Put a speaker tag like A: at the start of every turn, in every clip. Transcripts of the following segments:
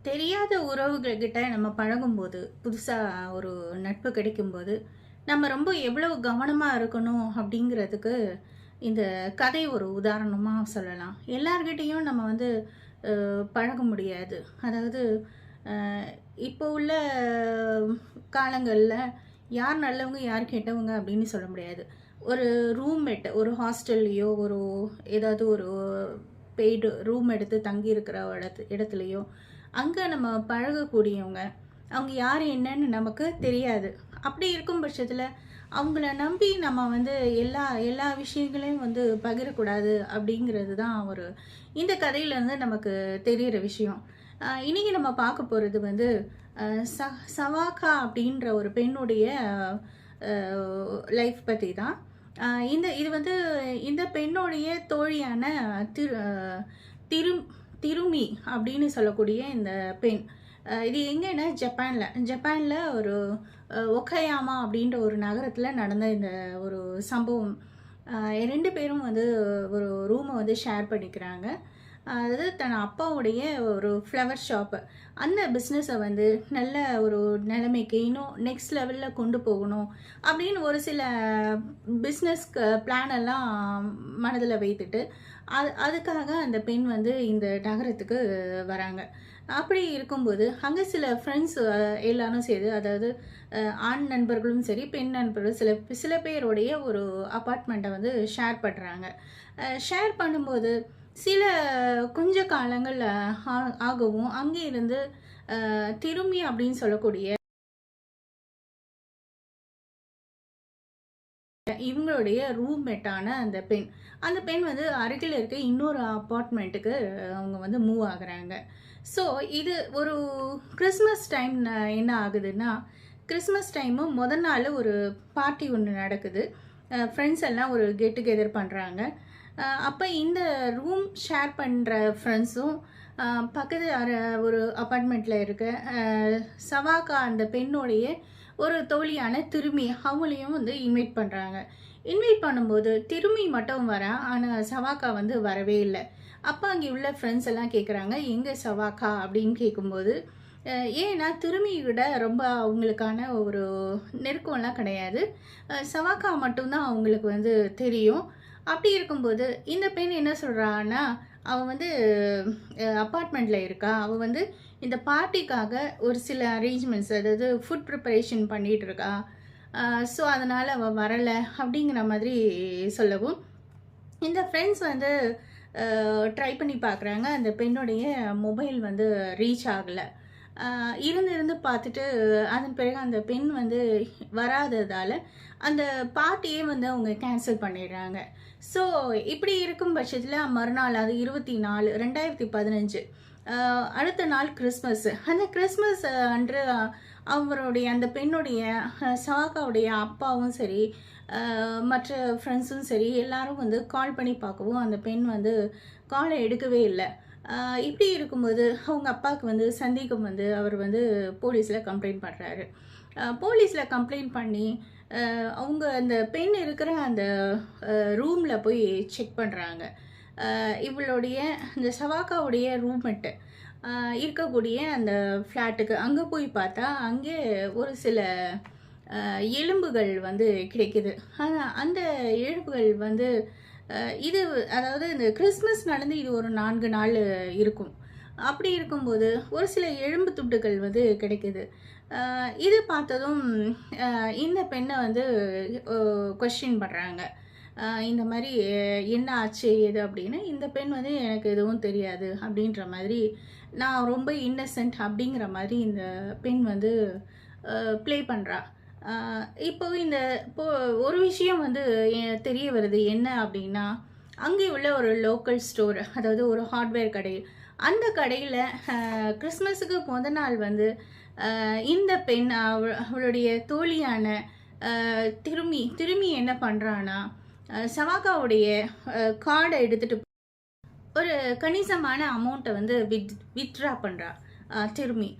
A: தெரியாத உறவுகள்கிட்ட நம்ம பழகும்போது, புதுசா ஒரு நட்பு கிடைக்கும்போது, நம்ம ரொம்ப எவ்வளவு கவனமா இருக்கணும் அப்படிங்கிறதுக்கு, இந்த கதை ஒரு உதாரணமா சொல்லலாம். எல்லார்கிட்டயும் நம்ம வந்து பழக முடியாது. அதாவது அ இப்போ உள்ள காலங்கள்ல யார் நல்லவங்க, யார் கெட்டவங்க அப்படின்னு சொல்ல முடியாது. ஒரு ரூம்மேட் ஒரு ஹாஸ்டல்லயோ, ஒரு ஏதாவது ஒரு பெய்டு ரூம் எடுத்து தங்கி இருக்கிற இடத்துலயோ, அங்க நம்ம பழகக்கூடியவங்க, அவங்க யார் என்னன்னு நமக்கு தெரியாது. அப்படி இருக்கும் பட்சத்துல, அவங்கள நம்பி நம்ம வந்து எல்லா எல்லா விஷயங்களையும் வந்து பகிரக்கூடாது அப்படிங்கிறது தான் ஒரு இந்த கதையிலேருந்து நமக்கு தெரியிற விஷயம். இன்னைக்கு நம்ம பார்க்க போறது வந்து அ ச சவாக்கா அப்படின்ற ஒரு பெண்ணுடைய லைஃப் பத்தி தான். இது வந்து இந்த பெண்ணுடைய தோழியான திரு திரு திருமி அப்படின்னு சொல்லக்கூடிய இந்த பெண். இது எங்கன்னா ஜப்பான்ல ஒரு ஒக்கயாமா அப்படின்ற ஒரு நகரத்துல நடந்த இந்த ஒரு சம்பவம். 2 பேரும் வந்து ஒரு ரூமை வந்து ஷேர் பண்ணிக்கிறாங்க. அதாவது தன் அப்பாவுடைய ஒரு ஃப்ளவர் ஷாப்பு. அந்த பிஸ்னஸை வந்து நல்ல ஒரு நிலைமைக்கு இன்னும் நெக்ஸ்ட் லெவலில் கொண்டு போகணும் அப்படின்னு ஒரு சில பிஸ்னஸ்க்கு பிளான் எல்லாம் மனதில் வைத்துட்டு அதுக்காக அந்த பெண் வந்து இந்த நகரத்துக்கு வராங்க. அப்படி இருக்கும்போது அங்கே சில ஃப்ரெண்ட்ஸ் எல்லாரும் சேர்ந்து, அதாவது ஆண் நண்பர்களும் சரி, பெண் நண்பர்களும் சில சில பேருடைய ஒரு அப்பார்ட்மெண்ட்டை வந்து ஷேர் பண்ணுறாங்க. ஷேர் பண்ணும்போது சில கொஞ்ச காலங்கள் ஆகவும் அங்கே இருந்து திரும்பி அப்படின்னு சொல்லக்கூடிய இவங்களுடைய ரூம்மேட்டான அந்த பெண் வந்து அருகில் இருக்க இன்னொரு அப்பார்ட்மெண்ட்டுக்கு அவங்க வந்து மூவ் ஆகுறாங்க. ஸோ இது ஒரு கிறிஸ்மஸ் டைம் என்ன ஆகுதுன்னா, கிறிஸ்மஸ் டைமு முதல் நாள் ஒரு பார்ட்டி ஒன்று நடக்குது. ஃப்ரெண்ட்ஸ் எல்லாம் ஒரு கெட் டுகெதர் பண்ணுறாங்க. அப்போ இந்த ரூம் ஷேர் பண்ணுற ஃப்ரெண்ட்ஸும் பக்கத்து ஒரு அப்பார்ட்மெண்ட்டில் இருக்க சவாக்கா அந்த பெண்ணுடைய ஒரு தோழியான திருமி அவங்களையும் வந்து இன்வைட் பண்ணுறாங்க. இன்வைட் பண்ணும்போது திருமி மட்டும் வரா, ஆனால் சவாக்கா வந்து வரவே இல்லை. அப்போ அங்கே உள்ள ஃப்ரெண்ட்ஸ் எல்லாம் கேட்குறாங்க, எங்கே சவாக்கா அப்படின்னு கேட்கும்போது, ஏன்னா திருமியை ரொம்ப அவங்களுக்கான ஒரு நெருக்கம்லாம் கிடையாது. சவாக்கா மட்டும்தான் அவங்களுக்கு வந்து தெரியும். அப்படி இருக்கும்போது இந்த பெண் என்ன சொல்கிறான்னா, அவள் வந்து அப்பார்ட்மெண்ட்டில் இருக்கா. அவள் வந்து இந்த பார்ட்டிக்காக ஒரு சில அரேஞ்ச்மெண்ட்ஸ், அதாவது ஃபுட் ப்ரிப்பரேஷன் பண்ணிகிட்டு இருக்கா. ஸோ அதனால் அவள் வரலை அப்படிங்கிற மாதிரி சொல்லவும், இந்த ஃப்ரெண்ட்ஸ் வந்து ட்ரை பண்ணி பார்க்குறாங்க. அந்த பெண்ணுடைய மொபைல் வந்து ரீச் ஆகலை. இருந்து பார்த்துட்டு அதன் பிறகு அந்த பெண் வந்து வராததால் அந்த பார்ட்டியே வந்து அவங்க கேன்சல் பண்ணிடுறாங்க. ஸோ இப்படி இருக்கும் பட்சத்தில் மறுநாள், அது 24/2015, அடுத்த நாள் கிறிஸ்மஸ். அந்த கிறிஸ்மஸ் அன்று அவருடைய அந்த பெண்ணுடைய சவாக்காவுடைய அப்பாவும் சரி, மற்ற ஃப்ரெண்ட்ஸும் சரி, எல்லாரும் வந்து கால் பண்ணி பார்க்கவும் அந்த பெண் வந்து காலை எடுக்கவே இல்லை. இப்படி இருக்கும்போது அவங்க அப்பாவுக்கு வந்து சந்தேகம் வந்து அவர் வந்து போலீஸில் கம்ப்ளைண்ட் பண்ணுறாரு. போலீஸில் கம்ப்ளைண்ட் பண்ணி அவங்க அந்த பெண் இருக்கிற அந்த ரூமில் போய் செக் பண்ணுறாங்க. இவளுடைய இந்த சவாக்காவுடைய ரூம்மேட்டு இருக்கக்கூடிய அந்த ஃப்ளாட்டுக்கு அங்கே போய் பார்த்தா அங்கே ஒரு சில எலும்புகள் வந்து கிடைக்குது. ஆனால் அந்த எலும்புகள் வந்து இது, அதாவது இந்த கிறிஸ்மஸ் நடந்து இது ஒரு 4 நாள் இருக்கும். அப்படி இருக்கும்போது ஒரு சில எலும்பு துண்டுகள் வந்து கிடைக்குது. இது பார்த்ததும் இந்த பெண்ணை வந்து கொஸ்டின் பண்ணுறாங்க. இந்த மாதிரி என்ன ஆச்சு ஏது அப்படின்னு. இந்த பெண் வந்து எனக்கு எதுவும் தெரியாது அப்படின்ற மாதிரி, நான் ரொம்ப இன்னசென்ட் அப்படிங்கிற மாதிரி இந்த பெண் வந்து ப்ளே பண்ணுறா. இப்போ ஒரு விஷயம் வந்து தெரிய வருது என்ன அப்படின்னா, அங்கே உள்ள ஒரு லோக்கல் ஸ்டோர், அதாவது ஒரு ஹார்ட்வேர் கடை. அந்த கடையில் கிறிஸ்மஸுக்கு முத நாள் வந்து இந்த பெண் அவளுடைய தோழியான திருமி என்ன பண்ணுறான்னா, சவாக்காவுடைய கார்டை எடுத்துகிட்டு ஒரு கணிசமான அமௌண்ட்டை வந்து வித்ட்ரா பண்ணுறா. திருமி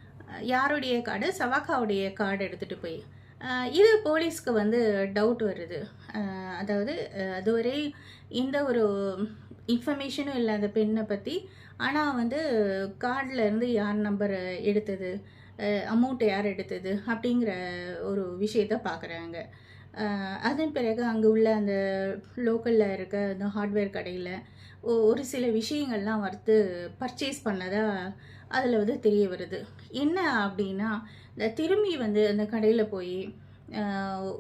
A: யாருடைய கார்டு? சவாக்காவுடைய கார்டு எடுத்துகிட்டு போய் இது போலீஸ்க்கு வந்து டவுட் வருது. அதாவது அதுவரை எந்த ஒரு இன்ஃபர்மேஷனும் இல்லை அந்த பெண்ணை பற்றி. ஆனால் வந்து கார்டில் இருந்து யார் நம்பர் எடுத்தது, அமௌண்ட் யார் எடுத்தது அப்படிங்கிற ஒரு விஷயத்த பார்க்குறாங்க. அதன் பிறகு அங்கே உள்ள அந்த லோக்கலில் இருக்க அந்த ஹார்ட்வேர் கடையில் ஒரு சில விஷயங்கள்லாம் வந்து பர்ச்சேஸ் பண்ணதா அதில் வந்து தெரிய வருது. என்ன அப்படின்னா, இந்த திரும்பி வந்து அந்த கடையில் போய்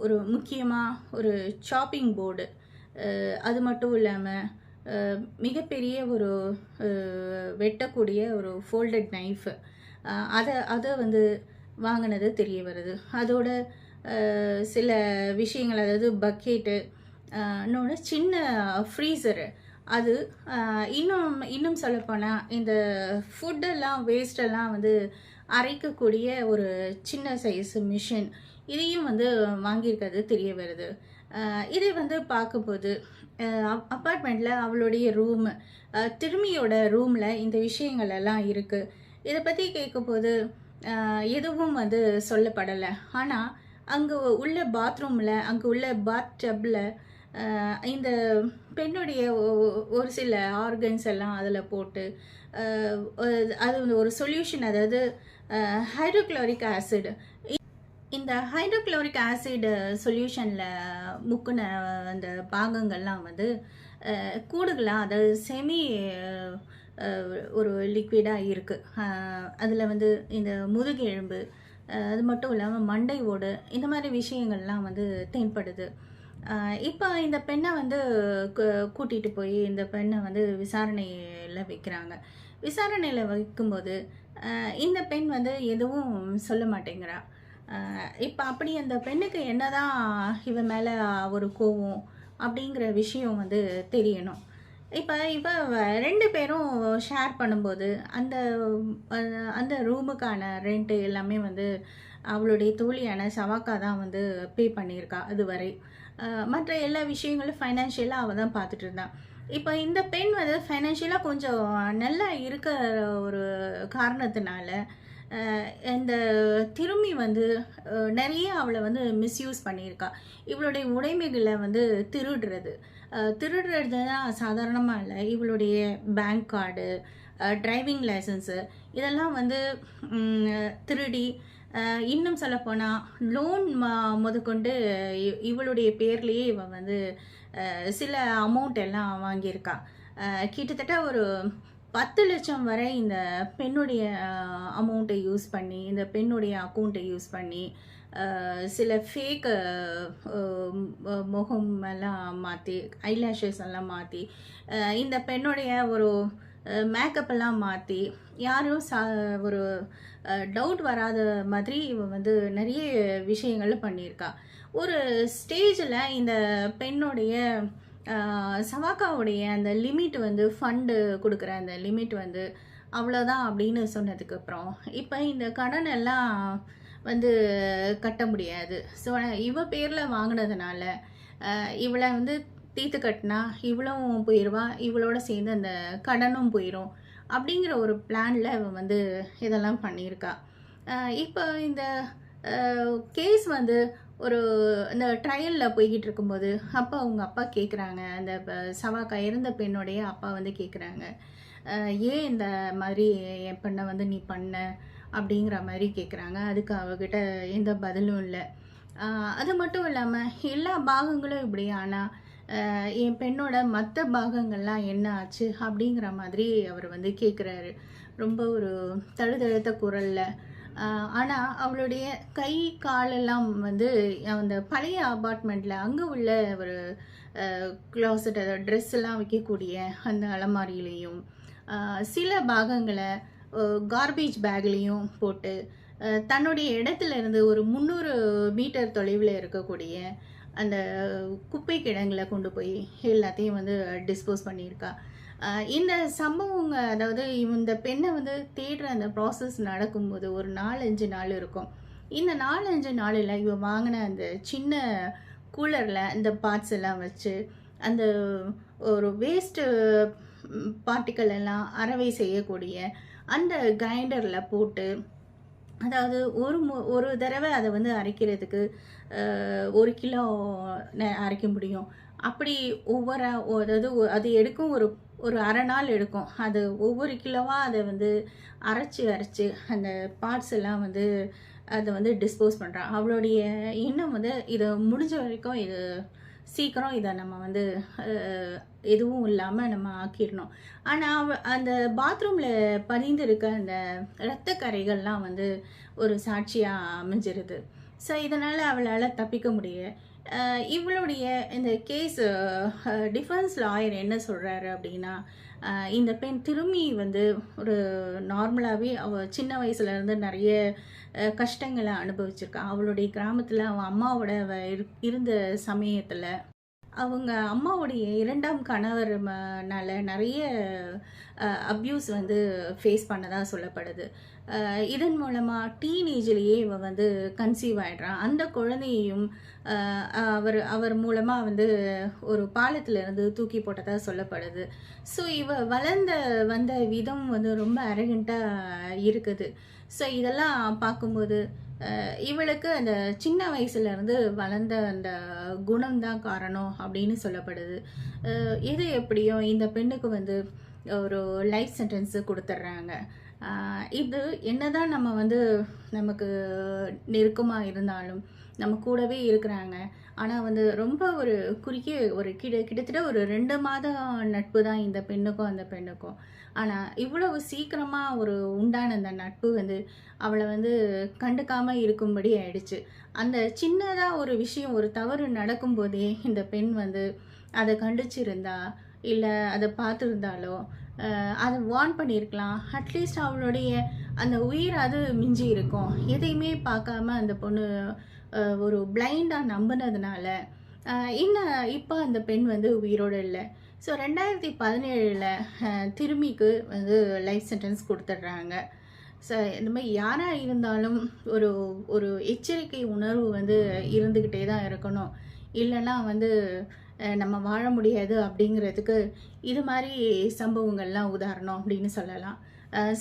A: ஒரு முக்கியமாக ஒரு சாப்பிங் போர்டு, அது மட்டும் இல்லாமல் மிகப்பெரிய ஒரு வெட்டக்கூடிய ஒரு ஃபோல்டட் நைஃபு, அதை அதை வந்து வாங்கினது தெரிய வருது. அதோட சில விஷயங்கள், அதாவது பக்கெட்டு, இன்னொன்று சின்ன ஃப்ரீசரு, அது இன்னும் இன்னும் சொல்லப்போனால் இந்த ஃபுட்டெல்லாம் வேஸ்டெல்லாம் வந்து அரைக்கக்கூடிய ஒரு சின்ன சைஸ் மிஷின், இதையும் வந்து வாங்கியிருக்கிறது தெரிய வருது. இதை வந்து பார்க்கும்போது அப்பார்ட்மெண்ட்டில் அவளுடைய ரூமு, திரும்பியோட ரூமில் இந்த விஷயங்கள் எல்லாம் இருக்குது. இதை பற்றி கேட்கும்போது எதுவும் வந்து சொல்லப்படலை. ஆனால் அங்கே உள்ள பாத்ரூமில், அங்கே உள்ள பாத் டப்பில் இந்த பெண்ணுடைய ஒரு சில ஆர்கன்ஸ் எல்லாம் அதில் போட்டு அது ஒரு சொல்யூஷன், அதாவது ஹைட்ரோக்ளோரிக் ஆசிட், இந்த ஹைட்ரோக்ளோரிக் ஆசிட் சொல்யூஷனில் முக்கின அந்த பாகங்கள்லாம் வந்து கூடுகளாக, அதாவது செமி ஒரு லிக்விடாக இருக்குது. அதில் வந்து இந்த முதுகெலும்பு, அது மட்டும் இல்லாமல் மண்டை ஓடு, இந்த மாதிரி விஷயங்கள்லாம் வந்து தென்படுது. இப்போ இந்த பெண்ணை வந்து கூட்டிகிட்டு போய் இந்த பெண்ணை வந்து விசாரணையில் வைக்கிறாங்க. விசாரணையில் வைக்கும்போது இந்த பெண் வந்து எதுவும் சொல்ல மாட்டேங்கிறா. இப்போ அப்படி அந்த பெண்ணுக்கு என்னதான் இவன் மேலே ஒரு கோவம் அப்படிங்கிற விஷயம் வந்து தெரியணும். இப்போ ரெண்டு பேரும் ஷேர் பண்ணும்போது அந்த அந்த ரூமுக்கான ரெண்ட்டு எல்லாமே வந்து அவளுடைய தோழியான சவாக்கா தான் வந்து பே பண்ணியிருக்கா அதுவரை. மற்ற எல்லா விஷயங்களும் ஃபைனான்ஷியலாக அவள் தான் பார்த்துட்டு இருந்தான். இப்போ இந்த பெண் வந்து ஃபைனான்ஷியலாக கொஞ்சம் நல்லா இருக்க ஒரு காரணத்தினால இந்த திரும்பி வந்து நிறைய அவளை வந்து மிஸ்யூஸ் பண்ணியிருக்கா. இவளுடைய உடைமைகளை வந்து திருடுறது தான் சாதாரணமாக இல்லை. இவளுடைய பேங்க் கார்டு, டிரைவிங் லைசன்ஸு, இதெல்லாம் வந்து திருடி, இன்னும் சொல்லப்போனால் லோன் முதற்கொண்டு இவளுடைய பேர்லேயே இவள் வந்து சில அமௌண்ட் எல்லாம் வாங்கியிருக்கா. கிட்டத்தட்ட ஒரு 10 லட்சம் வரை இந்த பெண்ணுடைய அமௌண்ட்டை யூஸ் பண்ணி, இந்த பெண்ணுடைய அக்கௌண்ட்டை யூஸ் பண்ணி சில ஃபேக் முகம் எல்லாம் மாற்றி, ஐலாஷஸ் எல்லாம் மாற்றி, இந்த பெண்ணுடைய ஒரு மேக்கப் எல்லாம் மாற்றி, யாரும் ஒரு டவுட் வராத மாதிரி இவன் வந்து நிறைய விஷயங்கள் பண்ணியிருக்கா. ஒரு ஸ்டேஜில் இந்த பெண்ணுடைய சவாக்காவுடைய அந்த லிமிட் வந்து ஃபண்டு கொடுக்குற அந்த லிமிட் வந்து அவ்வளோதான் அப்படின்னு சொன்னதுக்கப்புறம் இப்போ இந்த கடன் எல்லாம் வந்து கட்ட முடியாது. ஸோ இவ பேரில் வாங்கினதுனால இவளை வந்து தீர்த்து கட்டினா இவளும் போயிடுவா, இவளோட சேர்ந்து அந்த கடனும் போயிடும் அப்படிங்கிற ஒரு பிளானில் இவன் வந்து இதெல்லாம் பண்ணியிருக்கா. இப்போ இந்த கேஸ் வந்து ஒரு இந்த ட்ரையலில் போய்கிட்டு இருக்கும்போது அப்போ அவங்க அப்பா கேட்குறாங்க, அந்த சவாக்கா இறந்த பெண்ணுடைய அப்பா வந்து கேட்குறாங்க, ஏன் இந்த மாதிரி என் பெண்ணை வந்து நீ பண்ண அப்படிங்கிற மாதிரி கேட்குறாங்க. அதுக்கு அவகிட்ட எந்த பதிலும் இல்லை. அது மட்டும் இல்லாமல் எல்லா பாகங்களும் இப்படி, ஆனால் என் பெண்ணோட மற்ற பாகங்கள்லாம் என்ன ஆச்சு அப்படிங்கிற மாதிரி அவர் வந்து கேட்குறாரு, ரொம்ப ஒரு தழுதழுத்த குரலில். ஆனால் அவளுடைய கை காலெல்லாம் வந்து அந்த பழைய அபார்ட்மெண்ட்டில் அங்கே உள்ள ஒரு க்ளாசட், அதாவது ட்ரெஸ் எல்லாம் வைக்கக்கூடிய அந்த அலமாரியிலையும் சில பாகங்களை கார்பேஜ் பேக்லேயும் போட்டு தன்னுடைய இடத்துல இருந்து ஒரு 300 மீட்டர் தொலைவில் இருக்கக்கூடிய அந்த குப்பை கிடங்கில் கொண்டு போய் எல்லாத்தையும் வந்து டிஸ்போஸ் பண்ணியிருக்கா. இந்த சம்பவங்க, அதாவது இந்த பெண்ணை வந்து தேடுற அந்த ப்ராசஸ் நடக்கும்போது ஒரு 4-5 நாள் இருக்கும். இந்த 4-5 நாளில் இவ வாங்கின அந்த சின்ன கூலரில் இந்த பார்ட்ஸ் எல்லாம் வச்சு அந்த ஒரு வேஸ்ட்டு பார்ட்டிக்கல் எல்லாம் அறவை செய்யக்கூடிய அந்த கிரைண்டரில் போட்டு, அதாவது ஒரு தடவை அதை வந்து அரைக்கிறதுக்கு 1 கிலோ அரைக்க முடியும். அப்படி அதாவது அது எடுக்கும் ஒரு ஒரு அரை நாள் எடுக்கும். அது ஒவ்வொரு கிலோவா அதை வந்து அரைச்சு அந்த பார்ட்ஸ் எல்லாம் வந்து அதை வந்து டிஸ்போஸ் பண்ணுறான். அவளுடைய எண்ணம் வந்து இதை முடிஞ்ச வரைக்கும் இது சீக்கிரம் இதை நம்ம வந்து எதுவும் இல்லாமல் நம்ம ஆக்கிடணும். ஆனால் அந்த பாத்ரூமில் பதிந்திருக்க அந்த இரத்த கரைகள்லாம் வந்து ஒரு சாட்சியாக அமைஞ்சிருது. ஸோ இதனால் அவளால் தப்பிக்க முடியல. இவளுடைய இந்த கேஸ் டிஃபென்ஸ் லாயர் என்ன சொல்கிறாரு அப்படின்னா, இந்த பெண் திரும்பி வந்து ஒரு நார்மலாகவே அவள் சின்ன வயசுலேருந்து நிறைய கஷ்டங்களை அனுபவிச்சிருக்கா. அவளுடைய கிராமத்தில் அவள் அம்மாவோட இருந்த சமயத்தில் அவங்க அம்மாவுடைய 2ஆம் கணவர்னால நிறைய அப்யூஸ் வந்து ஃபேஸ் பண்ணதாக சொல்லப்படுது. இதன் மூலமாக டீனேஜ்லேயே இவ வந்து கன்சீவ் ஆகிடுறான். அந்த குழந்தையையும் அவர் மூலமாக வந்து ஒரு பாலத்திலேருந்து தூக்கி போட்டதாக சொல்லப்படுது. ஸோ இவ வந்த விதம் வந்து ரொம்ப அரகண்ட்டாக இருக்குது. ஸோ இதெல்லாம் பார்க்கும்போது இவளுக்கு அந்த சின்ன வயசுலேருந்து வளர்ந்த அந்த குணம்தான் காரணம் அப்படின்னு சொல்லப்படுது. எது எப்படியோ இந்த பெண்ணுக்கு வந்து ஒரு லைஃப் சென்டென்ஸு கொடுத்துட்றாங்க. இது என்னதான் நம்ம வந்து நமக்கு நெருக்கமாக இருந்தாலும் நம்ம கூடவே இருக்கிறாங்க. ஆனால் வந்து ரொம்ப ஒரு குறுகிய ஒரு கிட்டத்தட்ட ஒரு 2 மாதம் நட்பு தான் இந்த பெண்ணுக்கும் அந்த பெண்ணுக்கும். ஆனால் இவ்வளவு சீக்கிரமாக ஒரு உண்டான அந்த நட்பு வந்து அவளை வந்து கண்டுக்காமல் இருக்கும்படி ஆயிடுச்சு. அந்த சின்னதாக ஒரு விஷயம் ஒரு தவறு நடக்கும்போதே இந்த பெண் வந்து அதை கண்டிச்சிருந்தா இல்லை அதை பார்த்துருந்தாலோ அதை வார்ன் பண்ணியிருக்கலாம். அட்லீஸ்ட் அவளுடைய அந்த உயிர் அது மிஞ்சி இருக்கும். எதையுமே பார்க்காம அந்த பொண்ணு ஒரு பிளைண்டாக நம்பினதுனால இப்போ அந்த பெண் வந்து உயிரோடு இல்லை. ஸோ 2017 திரும்பிக்கு வந்து லைஃப் சென்டென்ஸ் கொடுத்துட்றாங்க. ஸோ இந்த மாதிரி யாராக இருந்தாலும் ஒரு ஒரு எச்சரிக்கை உணர்வு வந்து இருந்துக்கிட்டே தான் இருக்கணும். இல்லைன்னா வந்து நம்ம வாழ முடியாது அப்படிங்கிறதுக்கு இது மாதிரி சம்பவங்கள்லாம் உதாரணம் அப்படின்னு சொல்லலாம்.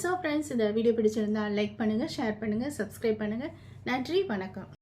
A: ஸோ ஃப்ரெண்ட்ஸ், இந்த வீடியோ பிடிச்சிருந்தால் லைக் பண்ணுங்கள், ஷேர் பண்ணுங்கள், சப்ஸ்கிரைப் பண்ணுங்கள். நன்றி, வணக்கம்.